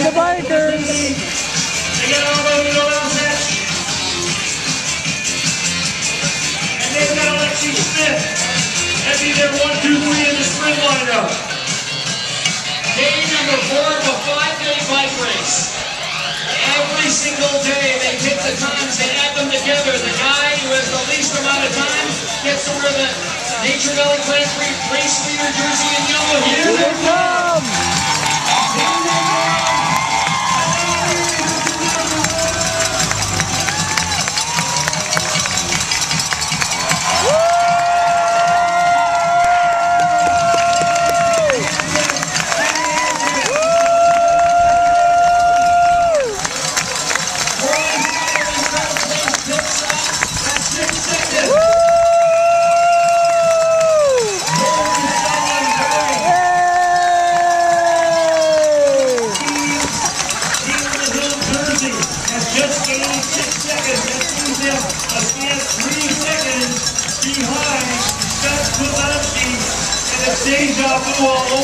the bikers. They got all those little sets. And they've got Alexi Smith. That'd be their 1, 2, 3 in the sprint lineup. Day number 4 of a 5-day bike race. Every single day they take the times, they add them together. The guy who has the least amount of time gets to wear the Nature Valley Grand Prix race leader jersey in yellow. Here they come! Just gained 6 seconds. That leaves him a scant 3 seconds behind Scott Kwiatkowski, and it's deja vu all over.